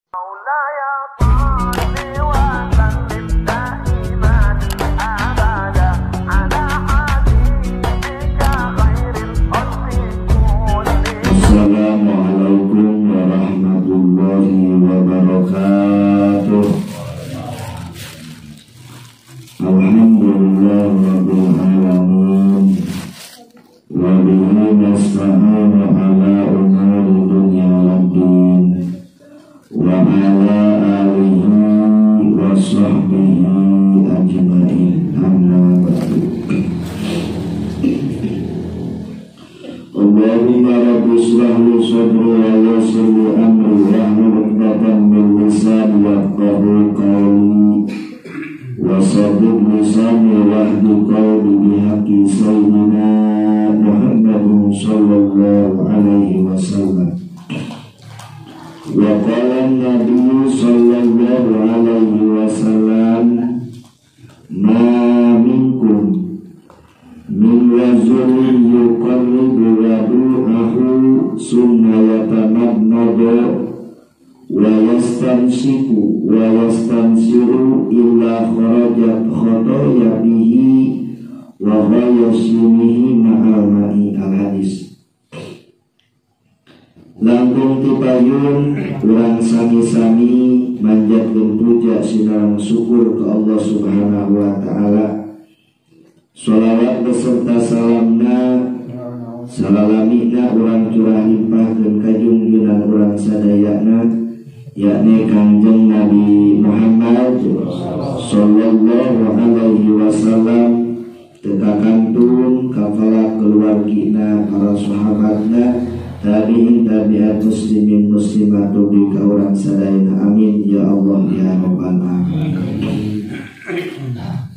Assalamualaikum warahmatullahi wabarakatuh. Alhamdulillah rabbil alamin wa bihi nasta'inu ala umuri dunya waddin wa ala alihi wa sahbihi ajma'in, amma ba'du. Allahumma rabbi ishrah li sadri wa yassir li amri wahlul 'uqdatam min lisani yafqahu qawli wa saddid lisani wahdi qawli bihaqqi sayyidina Muhammadin sallallahu alaihi wasallam. Wa qala an-nabiy sallallahu alaihi wasallam, ma minkum min rajulin yuqallibu wadu'ahu summa yatamannadu wa yastansiku wa yastansiru illa kharajat khotoya bihi wa ghayasimihi ma'al-ma'i al-hadis. Langkung tipayun urang sami-sami manjatkeun puja sinareng syukur ke Allah Subhanahu wa taala. Sholawat beserta salamna salalamina urang curah limpahkeun ka junjungan urang sadayana, yakni Kangjeng Nabi Muhammad sallallahu alaihi wasallam, teka kantun kafala keluargina, para sahabatna, tabi'in tabi'at muslimin muslimat dugi ka urang sadayana, amin ya Allah ya rabbal alamin.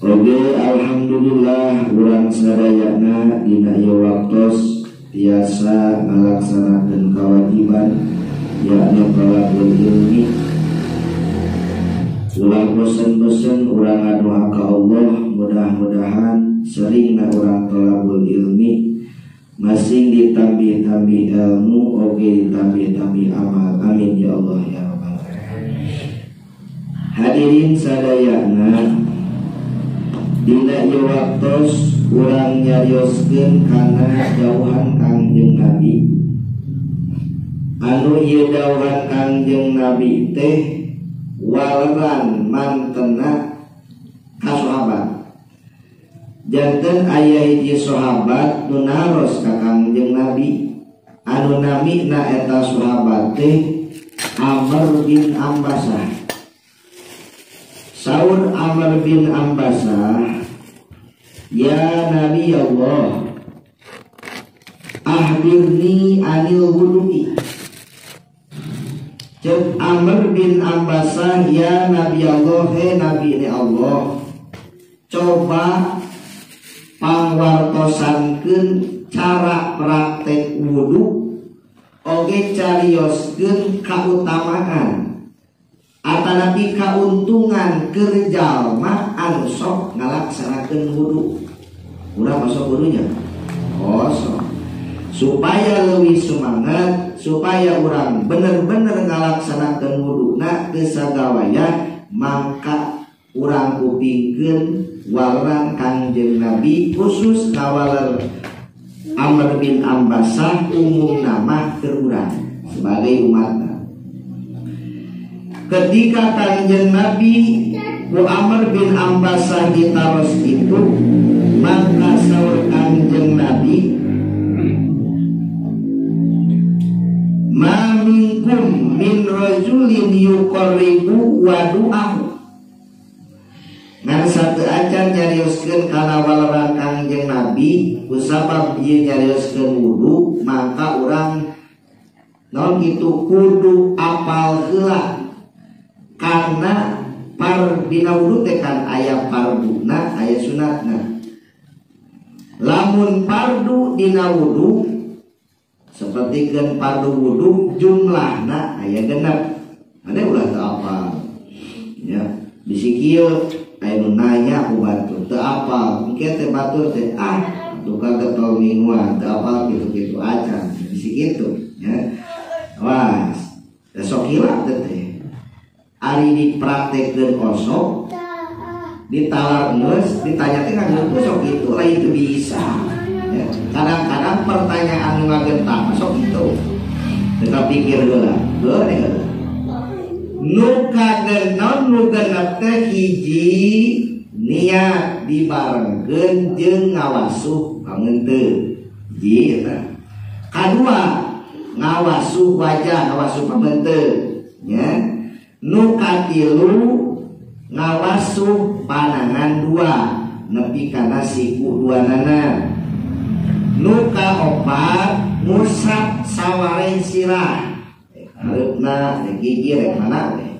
Oke, alhamdulillah urang sadayana dina ieu waktos biasa ngalaksanakeun kewajiban, yakni thalabul ilmi. Ulah bosen-bosen urang ngadoa ka Allah, mudah-mudahan seringna urang thalabul ilmi, masing ditambih-tambih ilmu, oke ditambih-tambih amal, amin ya Allah ya rabbal alamin. Hadirin sadayana, dina ieu waktos urang nyarioskeun kana dawuhan Kangjeng Nabi. Anu ieu dawuhan Kangjeng Nabi teh waleran mantena ka sahabat. Janten aya hiji sahabat nu naros ka Kangjeng Nabi, anu namina eta sahabat teh Amr bin Ambasah. Saur Amr bin Ambasah, ya Nabi Allah, akhbirni anil wudu'i. Cek Amr bin Ambasah, ya Nabi Allah, he Nabi ini Allah, coba pangwartosankeun cara praktek wudu, oge carioskeun kautamaan atanapi kauntungan kerjalma anu sok ngalaksanakeun wudu. Urang masuk wudunya kosong, supaya leuwih semangat, supaya urang bener-bener ngalaksanakeun wuduna teu sagawaya, mangka urang kupingkeun waleran Kangjeng Nabi khusus kawaler Amr bin Ambasah, umum nama keur urang sebagai umatna. Ketika Kangjeng Nabi ku Amr bin Ambasah ditaros itu, maka saur Kangjeng Nabi, ma minkum min rajulin yuqarribu wadu'ahu. Ngan satu acan nyarioskeun kana waleran Kangjeng Nabi, kusabab ieu nyarioskeun wudu, maka urang naon kitu kudu apal heula. Karena dina wudu teh kan aya farduna, aya sunatna. Lamun fardu dina wudu sapertikeun fardu wudu jumlahna aya genep, ane ulah teu apal. Ya, bisi kieu aya nu nanya ku batur teu apal, engke teh batur teh tukang getol mingguan teu apal kitu-kitu acan, bisi kitu ya. Wah, sok hilap teh. ari dipraktekkeun kosong ditalar ngeus ditanya teh ngageukeun sok itu lain teu bisa ya. Kadang-kadang pertanyaan nu ngagentang sok itu kita pikir heula geuning nu kagenon nu genep teh hiji niat dibarengkeun jeung ngawasuh pangeunteun hiji eta. Kadua ngawasuh wajah ngawasuh pangeunteun ya. Nu katilu ngawasuh panangan dua nepi kana siku duanana. Nu kaopat ngusap sawareh sirah hareupna gigi rek mana we.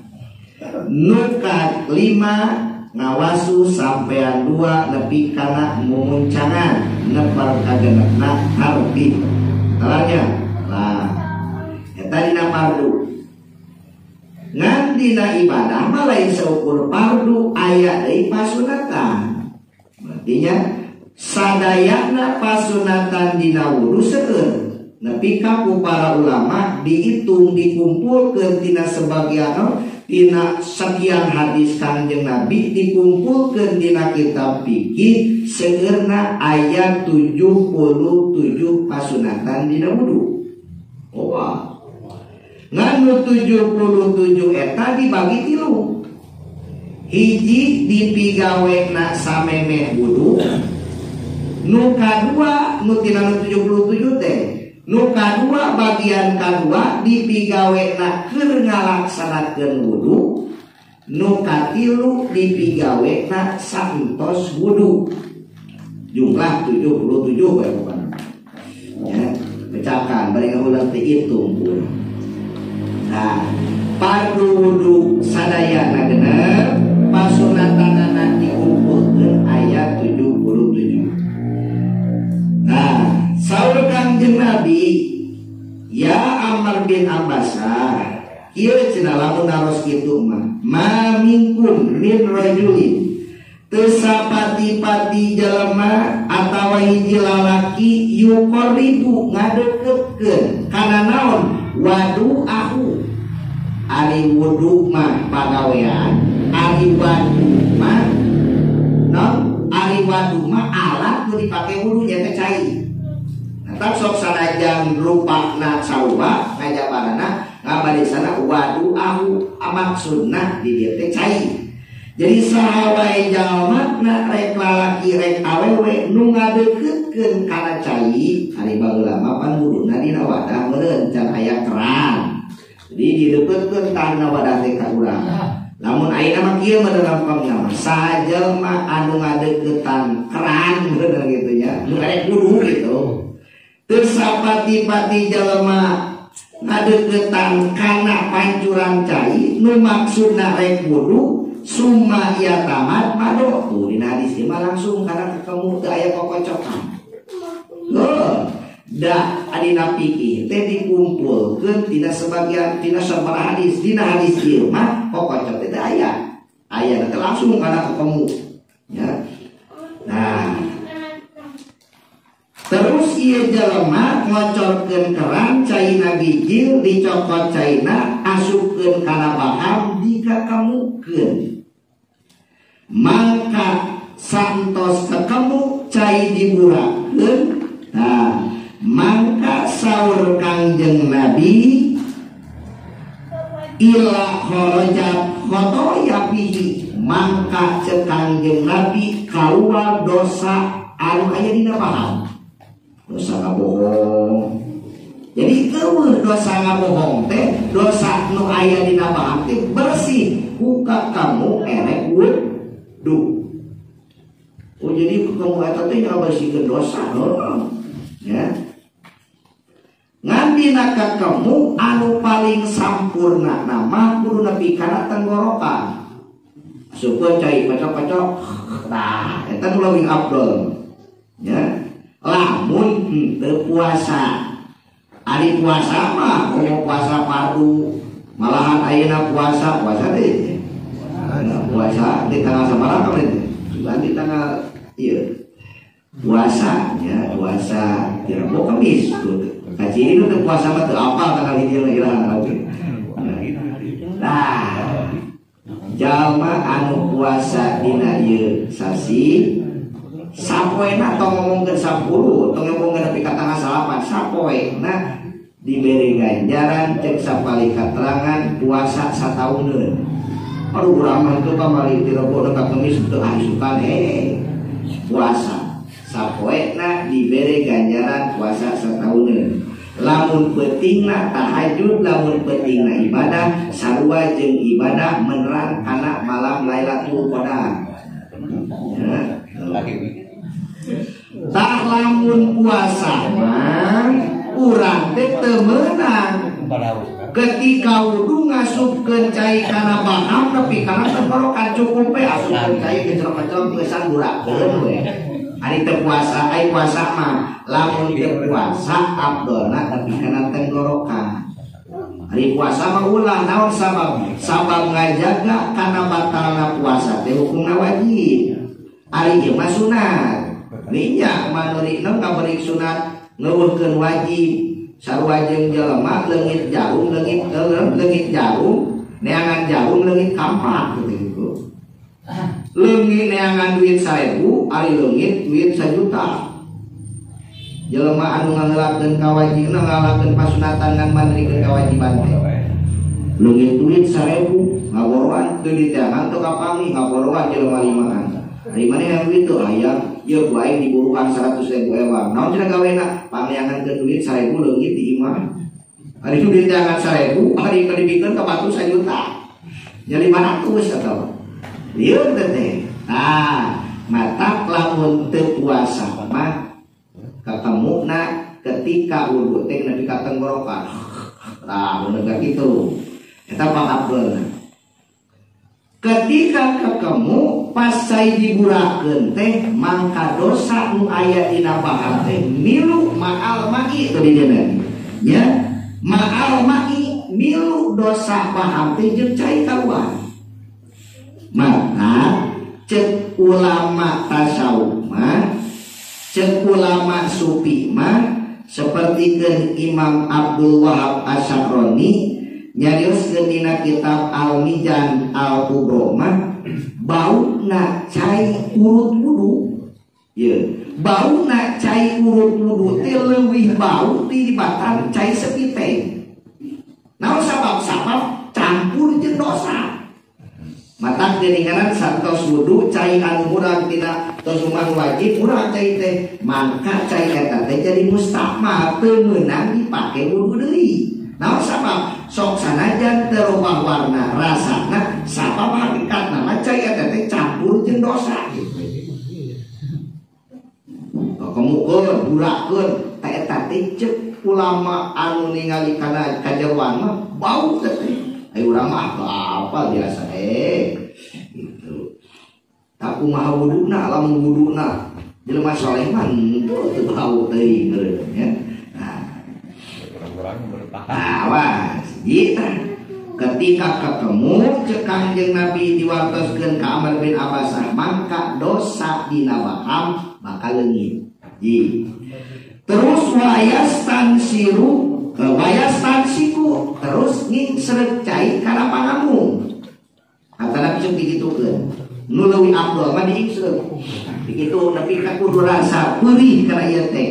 Nu kalima ngawasuh sampean dua nepi kana mumuncangan nepar kagenepna harti talanya lah eta dina fardu. Ngan dina ibadah mah lain seukur fardu aya deui pasunatan. Artinya sadayana pasunatan dina wudu seueur nepi ka para ulama dihitung dikumpulkeun tina sebagian tina sekian hadis Kanjeng Nabi dikumpulkeun dina kitab fikih seueurna aya 77 pasunatan dina wudu. Oh, nganu 77 eta dibagi tilu. Hiji dipigawena samemeh wudu. Nu kadua nu tina 77 teh. Nu kadua bagian kadua dipigawena keur ngalaksanakeun wudu. Nu katilu dipigawena saentos wudu. Jumlah 77 bae pokona. Ya, pecahkan bari ngeulang teh hitung pun. Nah, fardu wudu sadayana genep pasunatanana dikumpulkeun aya 77. Nah, saur Kangjeng Nabi ya Ammar bin Abbasah ieu cenah lamun naros kitu mah minkum min rajulin teu sapati-pati jelema atawa hiji lalaki yuqribu ngadeukeutkeun kana naon wadu aku ari wudu mah pagawean ari wadu mah non ari wadu mah alat nu dipake wudu nya teh cai. Nah sok sanajan rupana sauba ngajabarana ngabadisana wadu aku maksudna di dieu teh cai. Jadi sahawae jalma na rek lalaki rek awewe nu ngadeukeutkeun kana cai ari baheula mah pan wuduna dina wadah meureun can aya keran. Jadi dideukeutkeun tanna wadah teh ka urang. Lamun ayeuna mah kieu mah dalam pamna sajelma anu ngadeukeuttan keran meureun gitu nya. Nu rek wudu gitu. Teu sapati-pati jelema ngadeukeuttan kana pancuran cai nu maksudna rek wudu summa ya tamat mado tuh dina hadis mah langsung karena ketemu teu aya kokocokan. Da adina fikih teh dikumpulkeun tina sebagian tina sabaraha hadis dina hadis ieu mah kokocok teh aya. Aya teh langsung karena ketemu. Ya. Nah. Terus ieu jelema ngocorkeun keran caina bijil dicokot caina asupkeun kana baham dikakemukeun. Mangka santos ketemu cai diburakeun. Nah, mangka saur Kangjeng Nabi ila kharajat khotoya bihi mangka cek Kangjeng Nabi kaluar dosa anu aya dina baham. Dosa ngabohong. Jadi eueuh dosa ngabohong teh dosa nu aya dina baham teh bersih kuka kamu erek wudu. Oh jadi kamu eta teh ngabersihkeun dosa ya. Ngan dina kamu anu paling sampurna nama kudu nepi kana tenggorokan. Supaya cai pacok-pacok. Tah eta nu leuwih afdol. Ya. Lamun teu puasa. Ari puasa mah mau puasa fardu. Malahan ayeuna puasa teh. Puasa di tanggal sabaraha kemarin? Di tanggal ieu. Puasa ya, puasa Rabu Kamis. Kaji ini teh puasa mah teu apal tanggal hiji ilah. Nah, jalma anu puasa dina ieu sasi sapoena tong ngomongkeun 10 tong ngomongkeun nepi ka tanggal 8 sapoena diberi ganjaran cek sapali katerangan puasa satauneun. Aduh urang mah teu kamari ti Rebo ka Kamis teu asukan puasa sapoena diberi ganjaran puasa satauneun. Lamun pentingna tahajud, lamun pentingna ibadah sarua jeung ibadah menerang kana malam Lailatul Qadar. Tah lamun puasa mah urang teh teu meunang. Ketika wudu ngasupkeun cai kana baham nepi kana tenggorokan cukup we asupkeun cai kecelok-kecelok geus durakeun we. Ari teu puasa, ai puasa mah lamun teu puasa abdolna nepi kana tenggorokan. Ari puasa mah ulah naon sabab? Sabab ngajaga kana batalna puasa teh hukumna wajib. Ari ieu mah sunat. Nya manurina kabeurik sunat ngeuweuhkeun wajib. Sarua jeung jelema leungit jarum neangan jarum leungit kampak gitu. Leungit neangan duit 1000 ari leungit duit 1 juta. Jelema anu ngangelakeun kawajibna ngalakeun pasunatan ngan mandrikeun kewajiban teh. Leungit duit 1000 ngaboroan teu diteangan teu kapami ngaboroan jelema 5. Ari maneh duit teu aya ye bae diburukan 100.000 ewang. Naon cenah gawena? Pameangankeun duit 1000 leungit di imah. Ari duit teangan 1000 ari kadibikeun ka batu 1 juta. Nya 500 atawa. Ieu teh. Nah, mata lamun teu puasa mah katemuna ketika wudu teh nepi ka tenggorokan. Tah bener kitu. Eta pangabdeulna. Ketika ketemu pas saya diburakeun teh mangka dosa nu aya dina bahar teh milu ma'al ma'i tadi dina nya ma'al ma'i milu dosa bahar teh jeung cai kaluar. Maka cek ulama tasawuf mah cek ulama sufi mah sapertikeun Imam Abdul Wahab Asy-Sya'rani nyarioskeun dina kitab Al-Mizan Al-Kubra mah bauna cai urut wudu. Ye, bauna cai urut wudu teh leuwih bau tibatan cai sepiteng. Naon sabab campur jeung dosa. Mata geuninganan santos wudu cai anu urang tina tos umah wajib urang cai teh mangka cai eta teh jadi mustakmal teu meunang dipake wudu deui. Naon sabab sok sanajan teu robah warna rasana sabab hakikatna mah cai eta teh campur jeung dosa. Kemukeun durakeun teh eta teh ceuk ulama anu ningali kana kajeroan mah bau teh. Ai urang mah apa biasa gitu. Tak kumaha wuduna lamun wuduna jelema saleh mah teu bau teuing ya. Awas, gitu. Ketika ketemu cekang jeung Nabi diwartoskeun ka Amr bin Abbasah mangka dosa dina baham bakal leungit. Terus wayastansiku terus ngisrek cai kana pangamung. Kata Nabi sok digitukeun. Nu leuwih afdol mah diisrek. Begitu Nabi kudu rasa peurih kana ieu teh.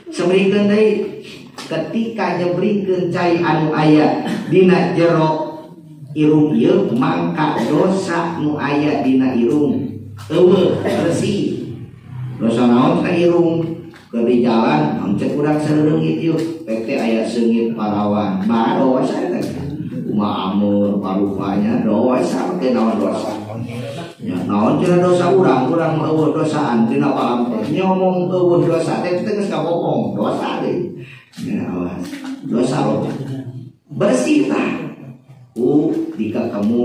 Sabrikeun deui ketika nyebrikeun cai anu aya dina jero irung ieu mangka dosa nu aya dina irung eueuh bersih. Dosa naon ka irung keur di jalan oncek urang sareungit ieu PT aya seungit parawan mah dosa eta kumaha amur parupanya dosa teh naon dosa nya naon cenah dosa urang mah eueuh dosaan dina paham teh nyomong eueuh dosa teh geus kabokong dosa deui. Ya awas dosa lo bersih lah jika kamu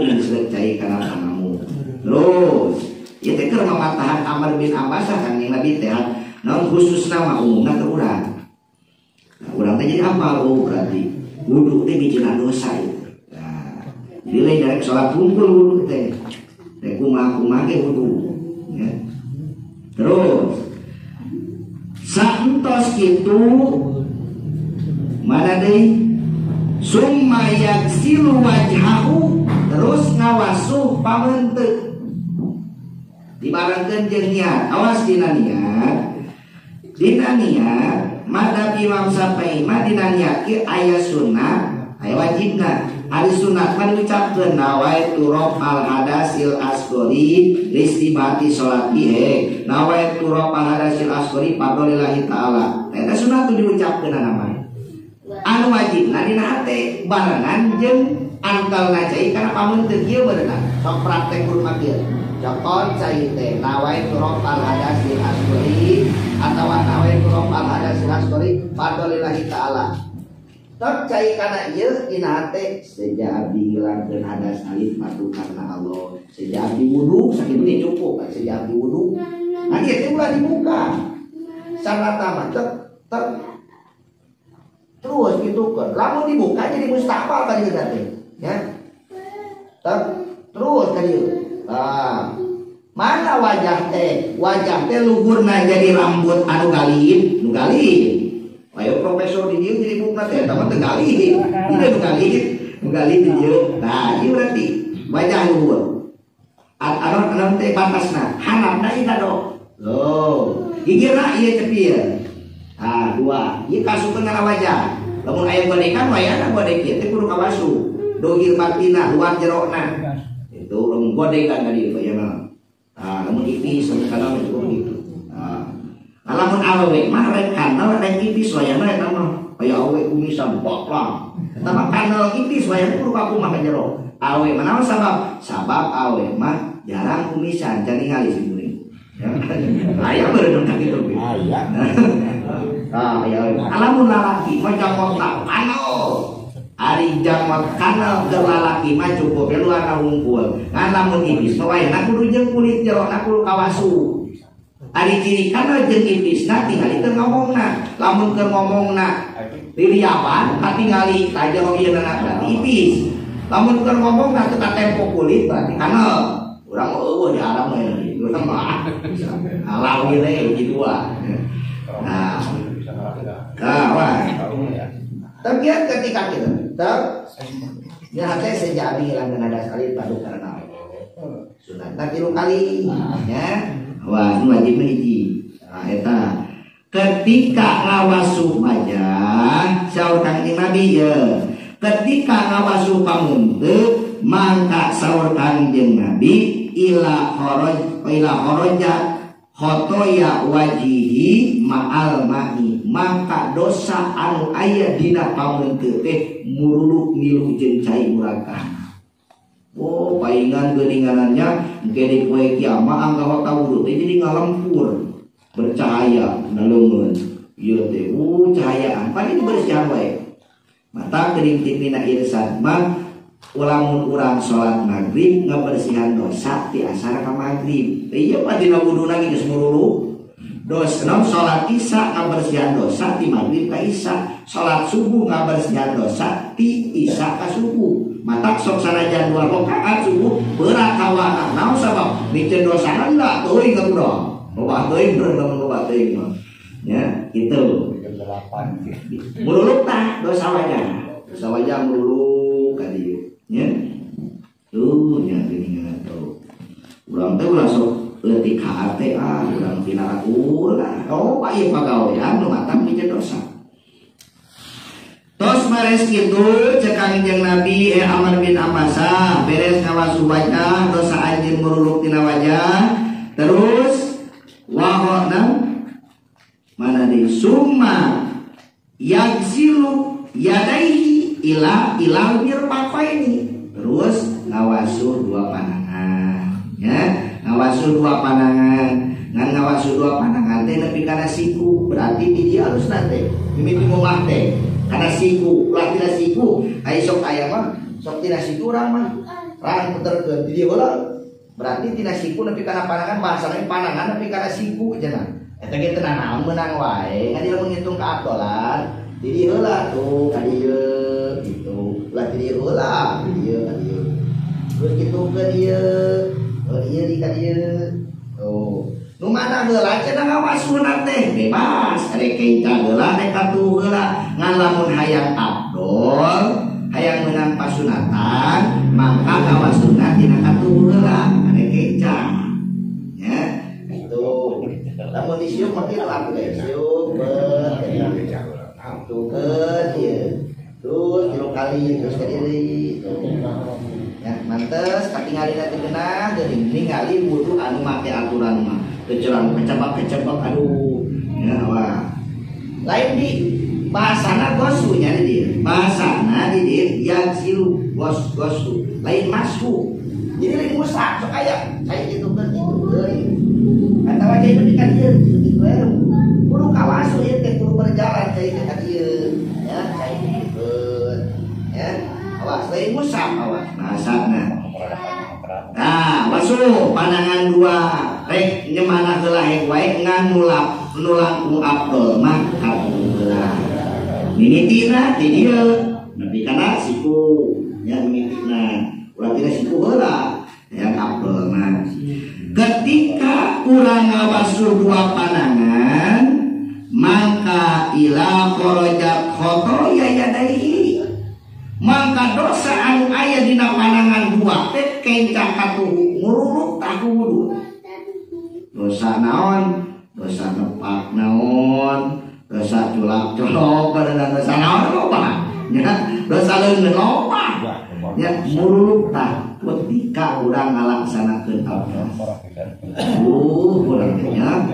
misrek cai kana kamu terus ya teh keur mamatahan Amr bin Abbasah kan yang Nabi teh naon khusus nama umumna ke urang. Nah, urang teh jadi hafal berarti wudu teh bijina dosa itu. Nah, jadi lain dari salat kumpul wudu teh kumaha ge wudu ya. Terus saentos kitu mana deui summa yaksilu wajhahu terus ngawasuh pamenteuk dibarengkeun jeung niat. Awas dina niat madhab Imam Syafi'i mah dina niat ge aya sunnah aya wajibna. Ari sunat mah diucapkeun nawaitu rafal hadasil asghari listibati salat bihi nawaitu rafal hadasil asghari fadlillahi taala. Eta sunat tu diucapkeun nama. Anu wajibna dina hate barengan jeung angkalna cai kana pamunteun kieu beunang. Sok praktek kudu kieu. Jokon cai teh nawaitu rafal hadasil asghari atawa nawaitu rafal hadasil asghari fadlillahi taala. Tok cai kana ieu dina hate seja abdi ngilangkeun hadas alif patuh karena Allah. Seja abdi wudu sakitu teh cukup kan seja abdi wudu. Nah ieu teh ulah dibuka. Syaratan mah tek terus gitu kan. Lamun dibuka jadi mustahil tadi teh. Ya. Tek terus ka dieu. Mana wajah teh? Wajah teh luhurna jadi rambut anu galih, nu galih. Ayo profesor di dieu jadi buka teh teman tegali. Nu galih di dieu. Nah, ieu berarti wajah luhur. Anu teh batasna, handapna ieu do. Loh, gigirna ieu cepieun. Dua. Ieu kasukeun kana wajah. Lamun aya godekan wayana godek ieu teh kudu kawasuh. Dohir batina, luar jerona. Itu lamun godekan ka dieu aya mah. Lamun ipis kana itu gitu. Lamun awewe mah rek kanal rek ipis wayana eta mah aya awewe kumisan boklang. Eta mah kanal ipis wayana kudu kakumaha ka jero. Awewe mah naon sabab awewe mah jarang kumisan can ningali si kuring. Aya beureuh kitu. Aya. Aya. Lamun lalaki mah jangkotna panol. Ari jangkot kanal ke lalaki mah cukup luar hungkul. Ngan lamun ipis mah wayana kudu jeung kulit jerona kudu kawasuh. Ari ciri kana jeung iblisna tingali teu ngomongna. Lamun keur ngomongna liliapan katingali ka jero ieu berarti iblis. Lamun keur ngomongna teu tempo kulit berarti kana urang eueuh di alam we urang mah. Alam ieu teh kitu ah. Wah. Tapi ketika kita ya hati sejadi hilang ada sekali padu karena sunat 3 kali ya. Wah, wajib hiji. Eta ketika ngawasuh wajah saur Kangjeng Nabi ya. Ketika ngawasuh pamunteuk mangka saur Kangjeng Nabi ila kharaja khotoya wajihi ma'al ma'i mangka dosa anu aya dina pamunteuk teh muruluk milu jeung cai muragana. Oh, paingan geuninganannya engke poe kiamat anggawa ka wudu teh jadi ngalempur bercahaya naleungeun. Ieu teh cahayaan padi dibersihan wae. Mata geuning tipina irsan mah ulamun urang salat maghrib ngabersihan dosa ti asar ka maghrib. Ieu padina wuduna geus muruluk. Dosa salat isya ngabersihan dosa ti maghrib ka isya. Salat subuh ngabersihan dosa ti isya ka subuh. Mata sok sanajan 2 rakaat subuh berat kawana naon sabab mikeun dosana da teuing ka urang loba teuing beurang loba teuing mah ya kitu 8 mululuk tah dosa wajah mululuk ka dieu nya tuh nya geuningan tuh urang teh ulah sok leutik ka ate urang tina ulah pa ieu pagawean nu matang mikeun dosa. Tos beres kitu cek Kangjeng Nabi Amr bin Abbasah beres ngawasuh wajah dosa anjeun muruluk tina wajah terus wahona mana deui summa yagsilu yadaihi ilal mirfaqaini terus ngawasuh 2 panangan ya ngawasuh 2 panangan ngan ngawasuh 2 panangan teh nepi kana siku berarti di halusna teh mimiti ngomah teh karena siku, ulah tidak siku, ayo sok ayam mah, sok tidak siku orang mah, orang puterkeun di heula, berarti tidak siku nepi kana panangan bahasana panangan nepi kana siku cenah. Eta ge teu naon meunang wae, kan dia menghitung ka atolan, di heula tuh ka dieu gitu, ulah di heula, di dieu ka dieu. Terus kitu ke dieu, ieu di ka dieu. Tuh. Nu mana heula cenah ngawasuhna teh bebas rek keita heula rek atuh heula ngan lamun hayang abdol hayang meunang pasunatan maka ngawasuh kali terus kali ya mantes katingalina teh geunah geuning ningali wudu anu make aturan mah kecuali kecebak aduh ya wah lain di bahasana gosunya di dia bahasana di dia yang silu gosu lain masku jadi lain musak sok kayak gitu kan itu kata wajah itu kan dia gitu kudu kawasu ya teh kudu berjalan kayak gitu ya kayak gitu ya awas lain musak awas bahasana nah basuh pandangan dua rek nyemana heula hek wae ngan nulangkung Abdul mah kadulah mimitina di dieu nepi kana siku ya mimitina ulah tidak siku heula ya Abdul mah ketika urang ngabasuh dua pandangan maka ila kharajat khotoya yadaihi maka dosa anu aya dina panangan dua teh kencang katuhu ngururuk tahu wudu dosa naon dosa nepak naon dosa culak-culok dan dosa naon loba ya dosa leungeun loba ya ngururuk tah ketika urang ngalaksanakeun abdas urang nya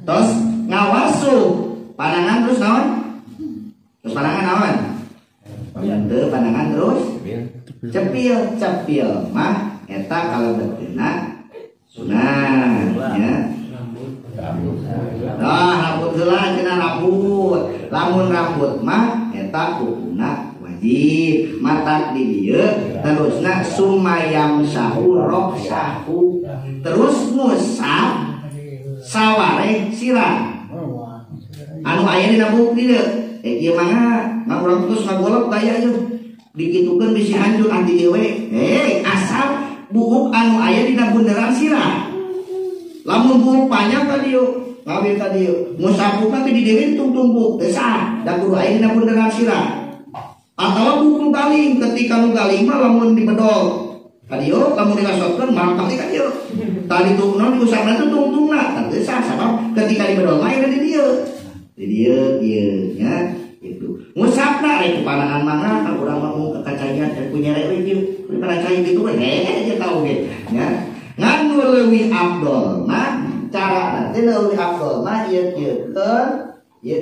terus ngawasuh pandangan terus naon? Terus pandangan naon? Pandangan terus cepil mah eta kalebeteuna sunah ya. Rambut heula cenah rambut. Lamun rambut mah eta hukumna wajib. Mata di dieu terusna sumayam sahu rok sahu. Terus ngusap saware sirah. Anu aya dina bukti teh ieu mah ngurang terus ngagolok daya ieu dikitukeun bisi hancur anti ieu we asal buuk anu aya dina bunderan sirah lamun buuk panjang ka dieu ngawir ka dieu musabukna teh di dieu tungtung teh sah da kudu aya dina bunderan sirah atawa buuk nu galing ketika nu galing mah lamun dibedol ka dieu lamun digasotkeun mangkali ka dieu tadi tungtungna diusapna teh tungtungna teh sah sabab ketika dibedol mah aya di dieu dia nya itu ngusapna rek panangan mana ka urang mah mun kekacayan teh punya rek ieu kekacayan gitu aja tahu ge nya ngan leuwih afdol mah cara teh leuwih afdol mah ieu kieukeun ieu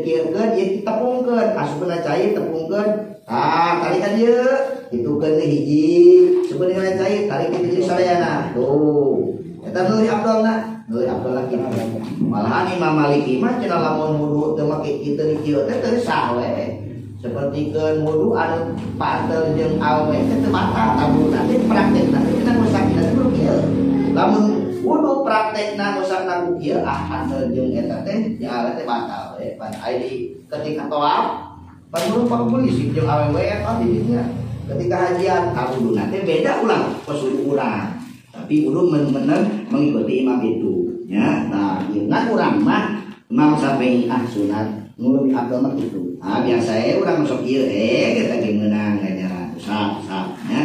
ditepungkeun asupna cai tepungkeun tarik ka dieu ditukeun hiji sebenarnya cai tarik ke hiji sadayana tuh eta leuwih afdolna leuwih afdol lagi malahan Imam Maliki mah cenah lamun wudu teu make kitu di kieu teh teu sah we sapertikeun wudu anu pantel jeung awe teh teu batal tapi nanti praktekna teh cenah musakina teh kudu kieu lamun wudu praktekna musakna ku kieu pantel jeung eta teh jeung awe teh batal we pan aya di ketika tawaf pan wudu polisi jeung awewe eta dinya ketika hajian wuduna teh beda ulang pas wudu urang tapi wudu bener-bener mengikuti imam itu ya nah ingat urang mah Imam Syafi'i sunat ngulung abdul mah gitu biasa urang masuk ieu kita ge meunang ganjaran usap ya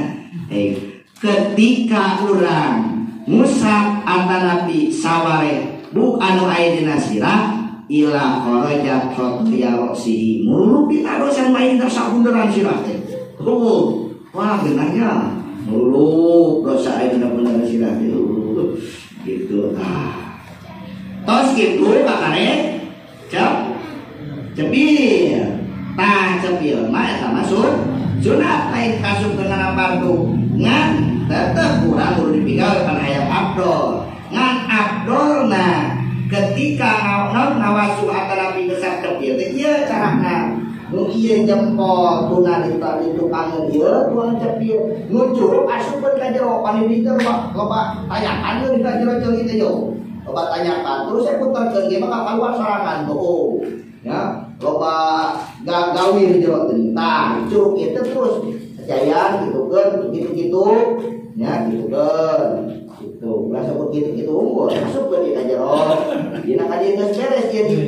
ketika urang musab antanapi saware bu anu aya dina sirah ila kharajat khotiya rosi mulupi arosan main dosa bunderan sirah teh wah geunahnya mulu dosa aya dina bunderan sirah gitu tos gitu kakare cepil cepil mah eta masuk sunat lain kasupkeun kana fardu ngan tetep kurang kudu dipinggal kana hayang afdol ngan afdolna ketika ngawasu atanapi besar cepil teh ieu carana nu ieu jempol tuna itu kangen ieu tuang cepil nu cukup asupkeun ka jero panindikeun loba tanyakan di ka jero jeung kitu yo loba tanyakan terus saya putarkeun ge mah kaluar sorangan tuh ya loba gawir jero teh tah curug itu terus kejayan gitu ya gitukeun gitu ulah sebut gitu unggul masuk ke di jero dina ka dieu geus beres jadi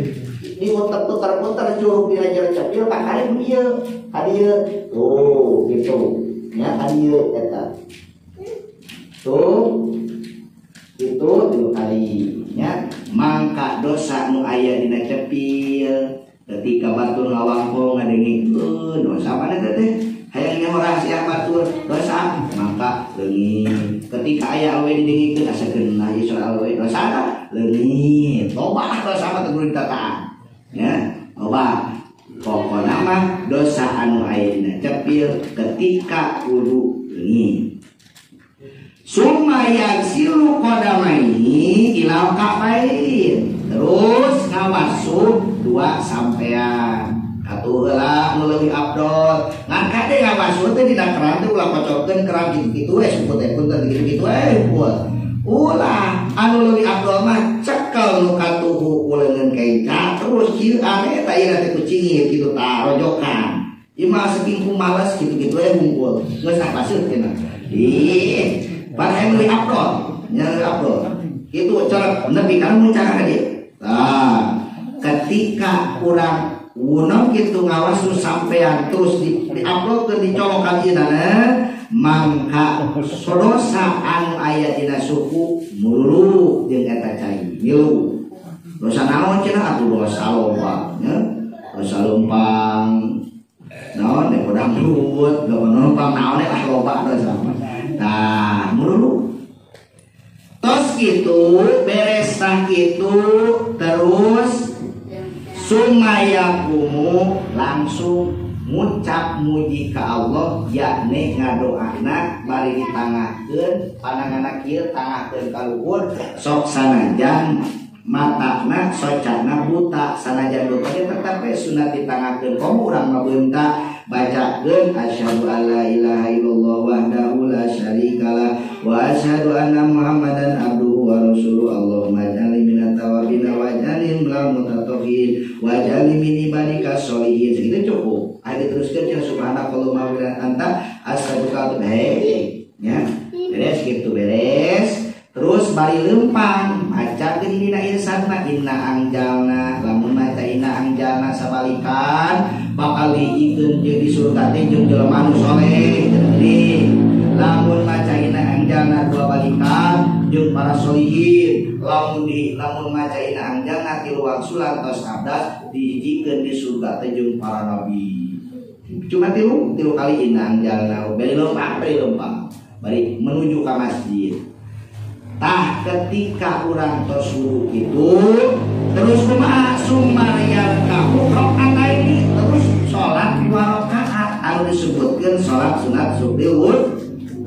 diputar-putar curug dina jero cepil kakare dieu ka dieu tuh gitu ya ka dieu eta tuh itu 2 kali nya mangka dosa nu aya dina cepil ketika batur ngawangko ngadengikeun dosa mana teh hayangnya rahasia batur dosa mangka leungit ketika aya awe didengikeun asakeun aya soal awe dosa leungit loba dosa mah teu ditataan ya loba pokona mah dosa anu aya dina cepil ketika kudu leungit summa silu qadamaini ilal ka'bain terus ngawasuh 2 sampean atuh heula nu leuwih afdol ngan kade ngawasuh teh dina keran teh ulah kocokeun keran kitu we suput teh punten kitu we ulah anu leuwih afdol mah cekel nu katuhu uleungeun kenca terus kieu ane eta ieu teh kucingit kitu tah rojokan ieu mah saking males kitu-kitu we hungkul geus sapaseur cenah ih padahal leuwih afdol nya afdol itu cara nepi kana mun cara dia nah ketika urang wunong gitu ngawasu sampean terus di-upload ke dicolokan dina mangka dosa anu aya dina suku mululu jeung eta cai milu dosa naon cenah atuh dosa loba nya dosa lumpang naon teh podang duut gak numpang naon lah loba dosa nah mululu tos gitu beres tah gitu terus sumayakumu langsung ngucap muji ka Allah yakni ngadoana bari ditangahkeun pandanganna kieu tangahkeun ka luhur sok sanajan matana socana buta sanajan buta tetep sunat ditangahkeun komo urang mabeunta bacakeun asyhadu alla ilaha illallah wahdahu la syarikalah wa asyhadu anna muhammadan abduhu wa rasuluhu Allahumma ij'alni minat tawabin wa ij'alni minal mutatahhirin wa ij'alni min ibadika sholihin segitu cukup ada teruskeun cenah subhanakallahumma wa bihamdika anta astaghfiruka wa atubu ilaik ya beres gitu beres terus bari lempang macakeun dina irsan mah inna angjalna lamun maca inna angjalna sabalikan bakal diikeun jeung di surga teh jeung jelema anu saleh jadi lamun maca inna angjalna 2 balikan jeung para sholihin lamun maca inna angjalna 3 wangsulan tos 11 dijikeun di surga teh jeung para nabi cuma 3 kali inna angjalna bari lempang bari menuju ka masjid tah ketika urang tos wudu itu terus kumaha sumaryal kamu rakaat ini terus salat 2 rakaat anu disebutkeun salat sunat subuh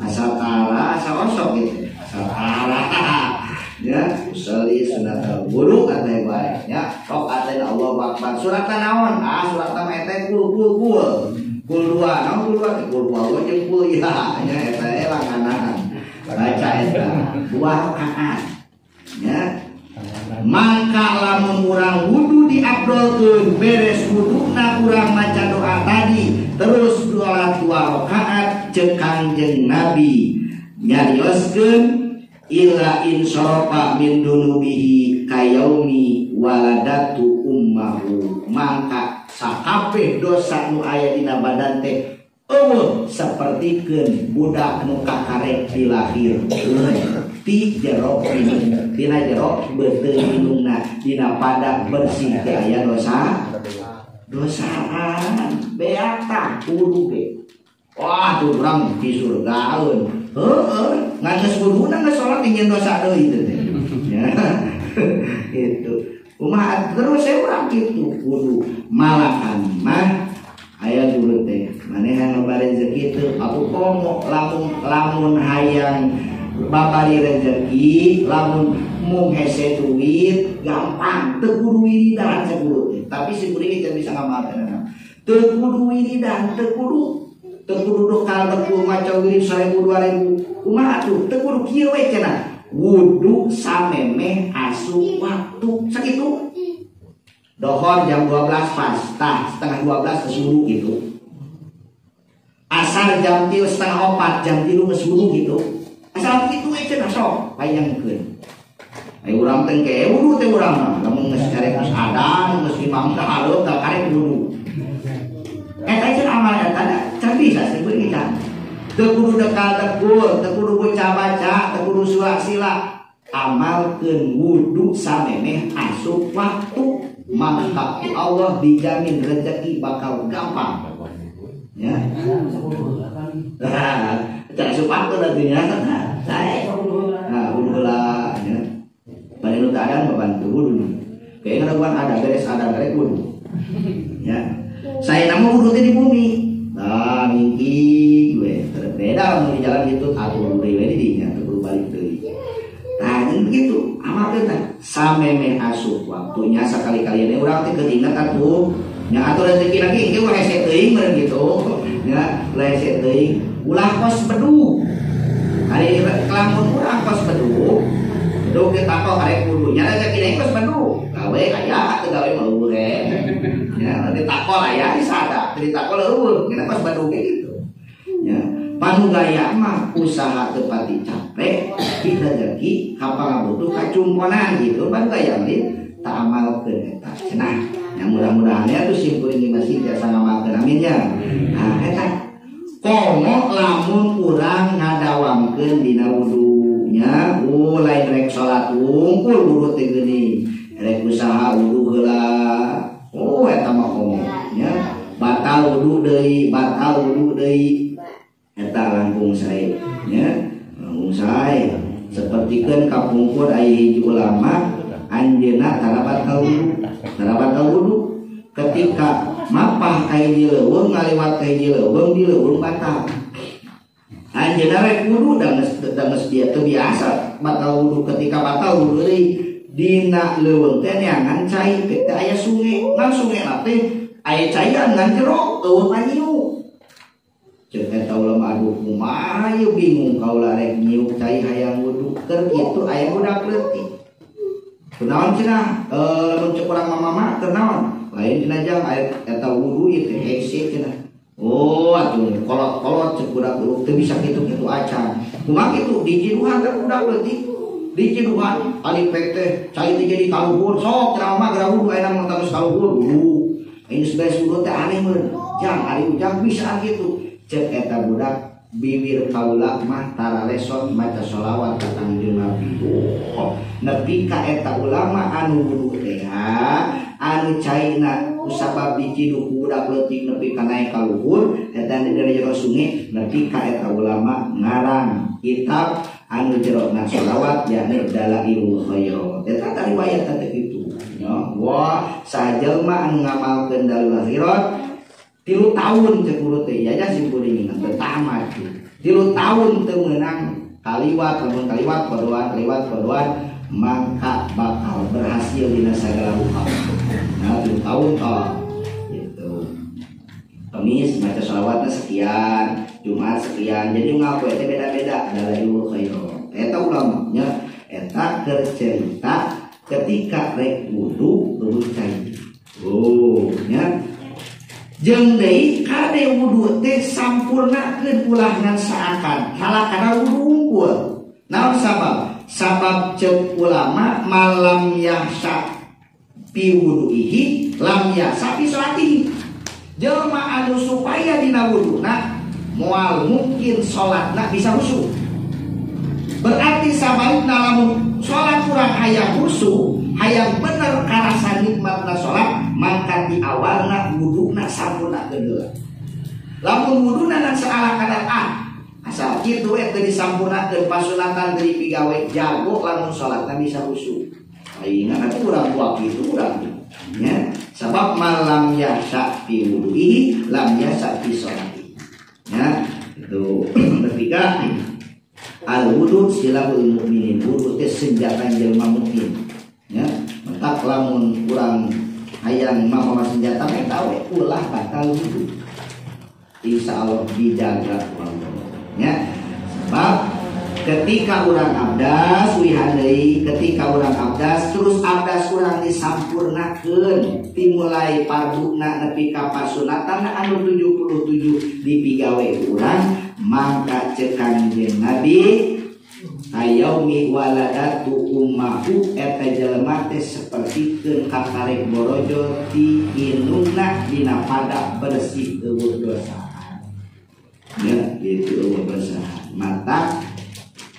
asal tara asal osok gitu asal tara ya usolli sunat wudu katanya bae ya rakaat Allahu akbar surat naon surat eta kul 2 naon kul 2 jeung kul ya nya eta langanan baca eta 2 rakaat ya maka lamun urang wudu diabdolkeun beres wuduna urang maca doa tadi terus sholat 2 rakaat ceuk Kangjeng Nabi nyarioskeun ila insarafa min dunubihi kayaumi waladatu ummahu maka sakabeh dosa nu aya dina badan teh sepertikeun budak nu kakarek dilahirkeun ti jero dina jero beuteung indungna dina padak bersih teh aya dosaan beata kudu ge wah tuh urang di surgaeun heueuh ngan geus wuduna geus salat ingin dosa deui teh ya itu kumaha terus urang kitu kudu malakan mah aya dulu teh manehna ngabari rezeki teu aku komo lamun hayang babari rezeki lamun mung hese duit gampang teu kudu wiridan sakudu teh tapi si kuring teh bisa ngamalkeun teu kudu wiridan teu kudu dokal dekul maca wirid 1000 2000 kumaha tuh teu kudu kieu we cenah wudu samemeh asup waktu sakitu dohor jam 12 pas tah setengah 12 geus wudu gitu asar jam 3 setengah 4 jam 3 geus wudu gitu asal kitu we cenah sok payangkeun aya urang teh ke wudu teh urang mah lamun geus karek geus adan geus imam teh haleup tah karek wudu eta cenah amal eta can bisa sebeut kita teu kudu dekal dekul teu kudu baca teu kudu sila amalkeun wudu samemeh asup waktu maka Allah dijamin rezeki bakal gampang. Ya. Cak supak tuh nantinya. Saya. Nah, udah ya. Bani nu ada membantu wudu. Kayaknya ada beres wudu. Ya. Saya nama wudu di bumi. Nah, mingki gue berbeda mau di jalan itu atau di dinya terus balik deui. Nah, begitu amal kita sameme asup waktunya sekali-kali ini urang teh keinget atuh nya atur rezeki lagi engke we hese teuing meureun gitu nya hese teuing ulah kos bedu hari kelamun urang kos bedu kita kok karek kudunya rezeki deui kos bedu gawe aya teu gawe meureun nya ditakol aya disada ditakol eueuh kita kos bedu gitu nya panu gaya mah usaha teu pati capek di rezeki kapal butuh kacumponan gitu panu gaya mah tak amalkeun eta cenah yang mudah-mudahan ya tuh simkuring masih biasa ngamalkeun amin ya. Nah eta komo lamun urang ngadawamkeun dina wudu nya lain rek salat wungkul wudu teh geuning rek usaha wudu heula eta mah komo nya batal wudu deui eta langkung sae nya langkung sae sapertikeun kapungkur aya hiji ulama anjeunna tarabat wudu ketika mapah ka hiji leuweung ngaliwat ka hiji leuweung di leuweung batal anjeunna rek wudu da geus dia teu biasa batal wudu ketika batal wudu deui dina leuweung teh neangan cai teh aya sungai ngan sungai teh aya cairan ngan jero eueuh panyiu ceuk eta ulama aduh kumaha ieu bingung kaula rek nyiuk cai hayang wudu keur kitu aya budak leutik kenaon cenah lamun cek urang mama kenaon lain dina jang aya eta wudu ieu teh hese cenah atuh kolot-kolot cek budak teu bisa kitu-kitu acan kumaha kitu dijiduhan ka budak leutik dijiduhan ali pek teh cai teh jadi kaluhur sok cenah mah gara wudu aya mah terus kaluhur ini seberes wudu teh aneh meureun jang ari ujang bisa kitu cek eta budak bibir kaula mah tara leson maca sholawat ka Kangjeng Nabi nepi ka eta ulama anu wudu teh anu caina kusabab diciduk budak leutik nepi ka naek ka luhur eta di jero sungai nepi ka eta ulama ngarang kitab anu jerona sholawat yakni Dalailul Khairat eta riwayat teh kitu nya wah sajelma anu ngamalkeun Dalailul Khairat 3 tahun cek urut teh ya sih kuring teu tamat 3 tahun teu meunang kaliwat lamun kaliwat kodoan maka bakal berhasil dina sagala hal. Nah 3 tahun toh gitu. Kamis baca sholawatna sekian, Jumat sekian. Jadi ngaku eta beda-beda adalah ilmu khairat. Eta ulama nya eta keur cerita ketika rek wudu tuluy cai. Nya jeung deui kade wudu teh sampurnakeun ulah ngan saakan halakana wudu unggul. Naon sabab cek ulama malam yahsa pi wuduihi lam yahsa pi salatihi. Jelma anu supaya dina wuduna moal mungkin salatna bisa khusyuk. Berarti sabalikna lamun salat kurang hayang khusyuk, hayang bener karasa nikmatna salat, maka di awalna wuduna sampurnakeun heula. Lamun wuduna ngan saala kadar asal kitu teu disampurnakeun pasunatan teu dipigawe jago lamun salatna bisa khusyuk. Ayeuna kan urang buah kitu urang nya sabab malam yasa fi wudu'i lam yasa fi sholati. Ya, itu ketika al wudu silahul mukminin wudu teh senjata jelema mukmin. Ya, mentak lamun urang hayang mama senjata eta we ulah batal wudu. Insyaallah dijaga Allah. Ya, sebab ketika orang abdas ketika orang abdas terus abdas orang disampurnakeun dimulai parduna nepi ka pasunatan anu 77 dipigawe urang maka cek Kangjeng Nabi ayaumi waladatu ummahu eta jelema teh sapertikeun kakarek borojo ti indungna dina pada bersih eueuh dosa. Ya, itu eueuh dosa. Mata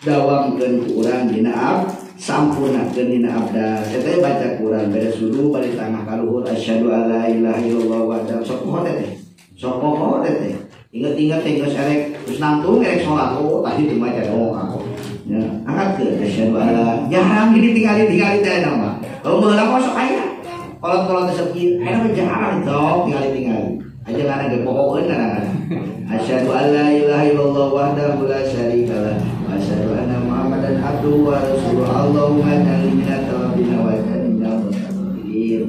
dawamkeun ku urang dina sampurnakeun dina abda. Eta baca Quran beres wudu bari tangah ka luhur asyhadu alla ilaha illallah wa sok poho teh. Sok poho teh. Ingat-ingat teh geus erek terus nangtung erek salat oh tadi teu maca doa. Ya, angkat ke asyhadu alla jarang gini tinggali teh nama. Heula kok sok aya. Kolot-kolot sepi, aya jarang sok tinggali. Aja kana ge pohokeun kana. Asyhadu alla ilaha illallah wahdahu la syarikalah wa asyhadu anna Muhammadan abduhu wa rasuluhu. Allahumma ja'alni minat tawabin wa ja'alni minal muttaqin.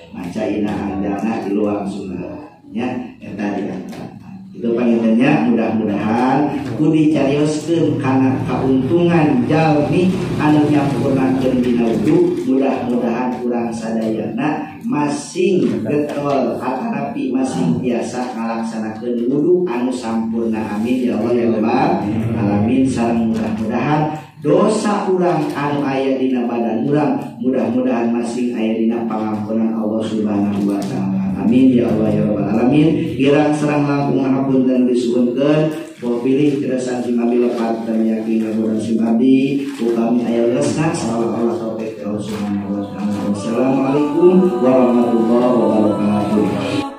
Maca ina andana di luar sunnah ya eta diangkat. Itu pangintennya mudah-mudahan kudu dicarioskeun kana kauntungan jalmi anu nyampurnakeun dina wudu. Mudah-mudahan urang sadayana masing getol atanapi masing biasa ngalaksanakeun wudu anu sampurna. Amin ya Allah ya Rabbal alamin. Sareng mudah-mudahan dosa urang anu aya dina badan urang mudah-mudahan masing aya dina pangampunan Allah Subhanahu wa taala. Amin ya Allah ya Rabbal alamin. Kirang serang langkung ngapunten disuwunkeun pilih keresan simabi lepat dan yakin ngaburan simabi upami aya lesna sallallahu alaihi wa sallam. Wassalamualaikum warahmatullahi wabarakatuh.